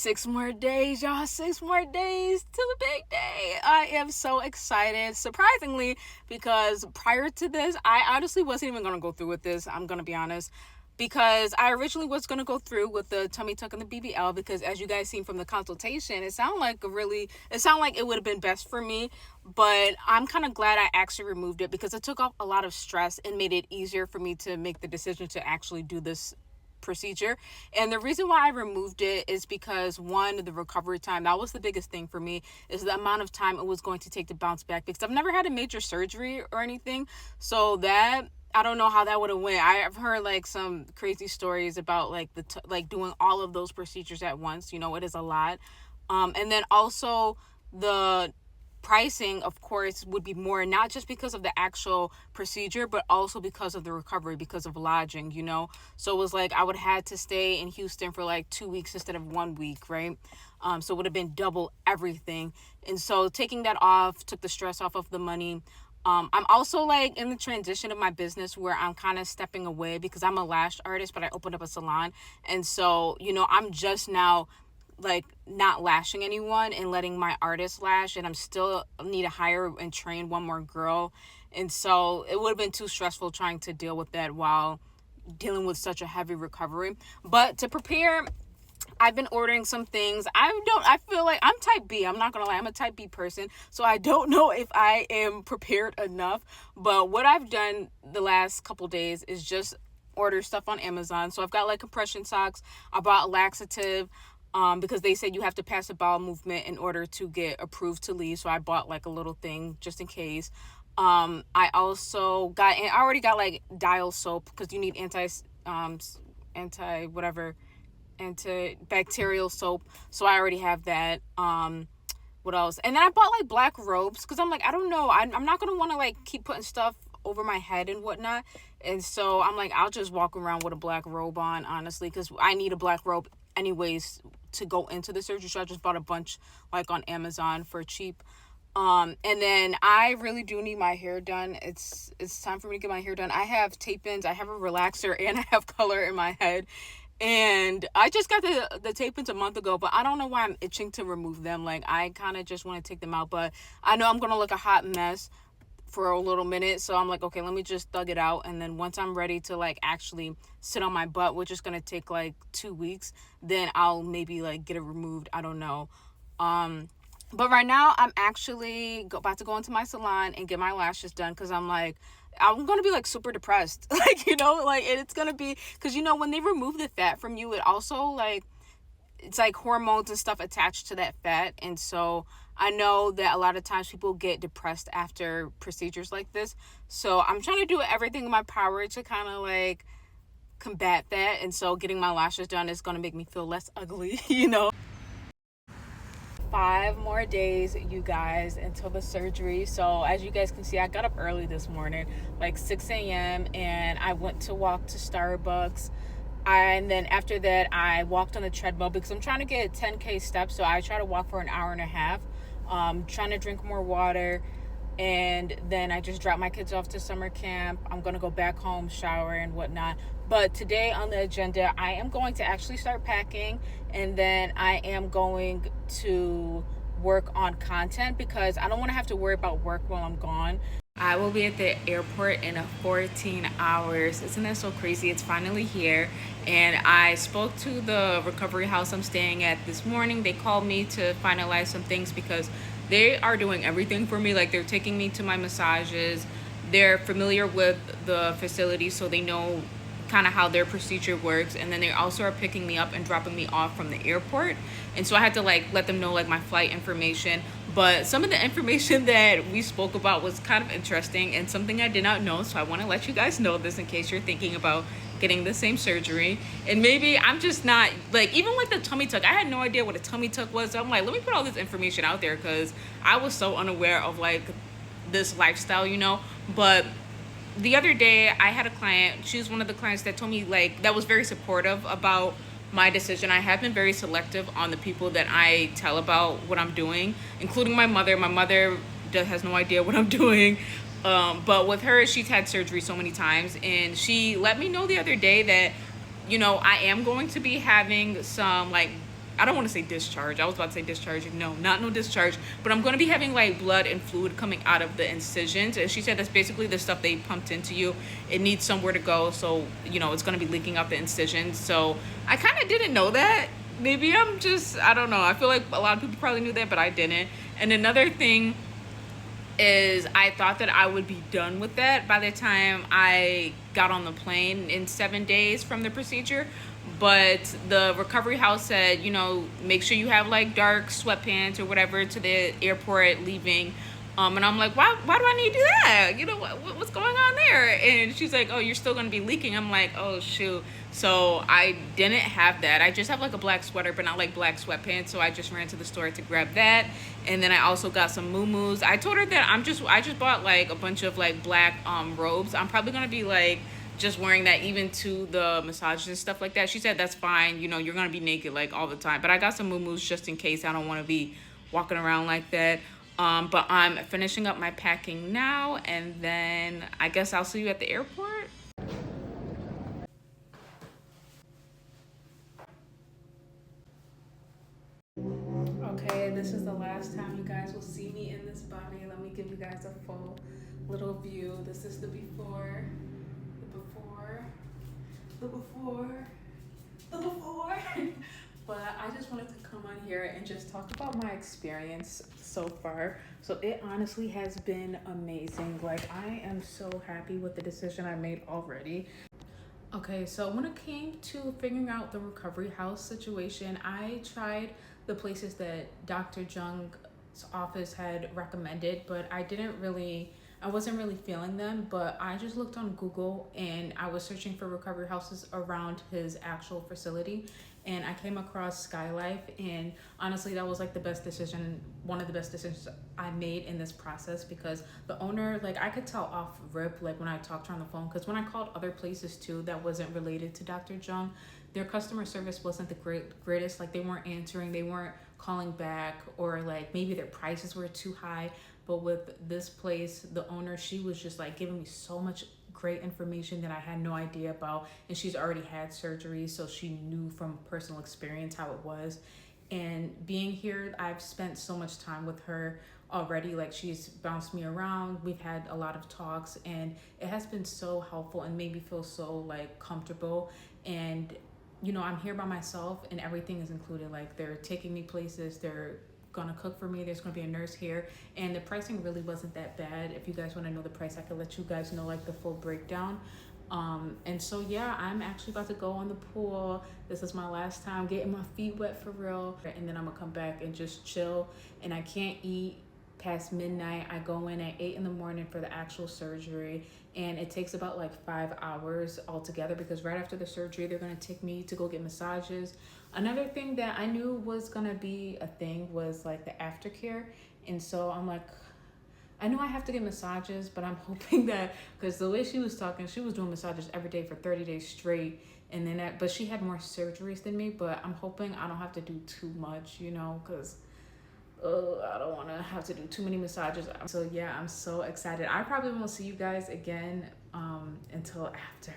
6 more days, y'all. 6 more days till the big day. I am so excited, surprisingly, because prior to this, I honestly wasn't even going to go through with this. I'm going to be honest. Because I originally was going to go through with the tummy tuck and the BBL because, as you guys seen from the consultation, it sounded like it would have been best for me. But I'm kind of glad I actually removed it because it took off a lot of stress and made it easier for me to make the decision to actually do this procedure. And the reason why I removed it is because, one, the recovery time. That was the biggest thing for me, is the amount of time it was going to take to bounce back, because I've never had a major surgery or anything. So that, I don't know how that would have went. I've heard like some crazy stories about like doing all of those procedures at once. It is a lot. And then also the pricing, of course, would be more, not just because of the actual procedure, but also because of the recovery, because of lodging. So it was like I would have to stay in Houston for like 2 weeks instead of 1 week, right? So it would have been double everything. And so taking that off took the stress off of the money. I'm also like in the transition of my business where I'm kind of stepping away because I'm a lash artist, but I opened up a salon. And so, I'm just now like not lashing anyone and letting my artist lash, and I'm still need to hire and train one more girl. And so it would have been too stressful trying to deal with that while dealing with such a heavy recovery. But to prepare, I've been ordering some things. I feel like I'm type B. I'm not going to lie. I'm a type B person. So I don't know if I am prepared enough. But what I've done the last couple days is just order stuff on Amazon. So I've got like compression socks. I bought laxative because they said you have to pass a bowel movement in order to get approved to leave. So I bought like a little thing just in case. I already got like dial soap because you need antibacterial soap. So I already have that. What else? And then I bought like black robes because I'm like, I don't know. I'm not going to want to like keep putting stuff over my head and whatnot. And so I'm like, I'll just walk around with a black robe on, honestly, because I need a black robe anyways to go into the surgery. So I just bought a bunch like on Amazon for cheap. And then I really do need my hair done. It's time for me to get my hair done. I have tape-ins, I have a relaxer, and I have color in my head. And I just got the tape-ins a month ago, but I don't know why I'm itching to remove them. Like, I kind of just want to take them out, but I know I'm going to look a hot mess for a little minute. So I'm like, okay, let me just thug it out. And then once I'm ready to like actually sit on my butt, which is going to take like 2 weeks, then I'll maybe like get it removed. I don't know. But right now I'm actually about to go into my salon and get my lashes done because I'm like, I'm going to be like super depressed. Like, it's going to be, because, when they remove the fat from you, it also like, it's like hormones and stuff attached to that fat. And so I know that a lot of times people get depressed after procedures like this. So I'm trying to do everything in my power to kind of like combat that. And so getting my lashes done is going to make me feel less ugly, 5 more days, you guys, until the surgery. So as you guys can see, I got up early this morning, like 6 a.m. and I went to walk to Starbucks. And then after that, I walked on the treadmill because I'm trying to get 10K steps. So I try to walk for an hour and a half, trying to drink more water. And then I just dropped my kids off to summer camp. I'm going to go back home, shower and whatnot. But today on the agenda, I am going to actually start packing. And then I am going to work on content because I don't want to have to worry about work while I'm gone. I will be at the airport in 14 hours. Isn't that so crazy? It's finally here. And I spoke to the recovery house I'm staying at this morning. They called me to finalize some things because they are doing everything for me. Like, they're taking me to my massages. They're familiar with the facility, so they know kind of how their procedure works. And then they also are picking me up and dropping me off from the airport. And so I had to like let them know like my flight information. But some of the information that we spoke about was kind of interesting and something I did not know. So I want to let you guys know this in case you're thinking about getting the same surgery. And maybe I'm just not like, even like the tummy tuck, I had no idea what a tummy tuck was. So I'm like, let me put all this information out there because I was so unaware of like this lifestyle, But the other day I had a client, she was one of the clients that told me like, that was very supportive about my decision. I have been very selective on the people that I tell about what I'm doing, including my mother. My mother has no idea what I'm doing. But with her, she's had surgery so many times, and she let me know the other day that, I am going to be having some like I don't want to say discharge. I was about to say discharge. No, not no discharge. But I'm going to be having like blood and fluid coming out of the incisions. And she said that's basically the stuff they pumped into you. It needs somewhere to go. So, you know, it's going to be leaking out the incisions. So I kind of didn't know that. Maybe I'm just, I don't know. I feel like a lot of people probably knew that, but I didn't. And another thing is I thought that I would be done with that by the time I got on the plane in 7 days from the procedure. But the recovery house said, you know, make sure you have like dark sweatpants or whatever to the airport leaving. And I'm like, why do I need to do that? You know, what's going on there? And she's like, oh, you're still going to be leaking. I'm like, oh, shoot. So I didn't have that. I just have like a black sweater, but not like black sweatpants. So I just ran to the store to grab that. And then I also got some muumuus. I told her that I just bought like a bunch of like black robes. I'm probably going to be like just wearing that even to the massages and stuff like that. She said that's fine. You know, you're going to be naked like all the time. But I got some muumuus just in case I don't want to be walking around like that. But I'm finishing up my packing now, and then I guess I'll see you at the airport. Okay, this is the last time you guys will see me in this body. Let me give you guys a full little view. This is the before, the before, the before, the before. But I just wanted to come on here and just talk about my experience so far. So it honestly has been amazing. Like, I am so happy with the decision I made already. Okay, so when it came to figuring out the recovery house situation, I tried the places that Dr. Jung's office had recommended, but I wasn't really feeling them. But I just looked on Google and I was searching for recovery houses around his actual facility, and I came across Skylife, and honestly that was like one of the best decisions I made in this process, because the owner, like, I could tell off rip, like when I talked to her on the phone, because when I called other places too that wasn't related to Dr. Jung, their customer service wasn't the greatest. Like, they weren't answering, they weren't calling back, or like maybe their prices were too high. But with this place, the owner, she was just like giving me so much great information that I had no idea about, and she's already had surgery, so she knew from personal experience how it was. And being here, I've spent so much time with her already. Like, she's bounced me around, we've had a lot of talks, and it has been so helpful and made me feel so like comfortable. And you know, I'm here by myself and everything is included. Like, they're taking me places, they're gonna cook for me, there's gonna be a nurse here, and the pricing really wasn't that bad. If you guys want to know the price, I could let you guys know like the full breakdown. And so yeah, I'm actually about to go on the pool. This is my last time getting my feet wet for real, and then I'm gonna come back and just chill. And I can't eat past midnight. I go in at 8 in the morning for the actual surgery, and it takes about like 5 hours altogether, because right after the surgery they're going to take me to go get massages. Another thing that I knew was going to be a thing was like the aftercare, and so I'm like, I know I have to get massages, but I'm hoping that, because the way she was talking, she was doing massages every day for 30 days straight, and then but she had more surgeries than me. But I'm hoping I don't have to do too much, you know, because I don't want to have to do too many massages. So yeah, I'm so excited. I probably won't see you guys again until after.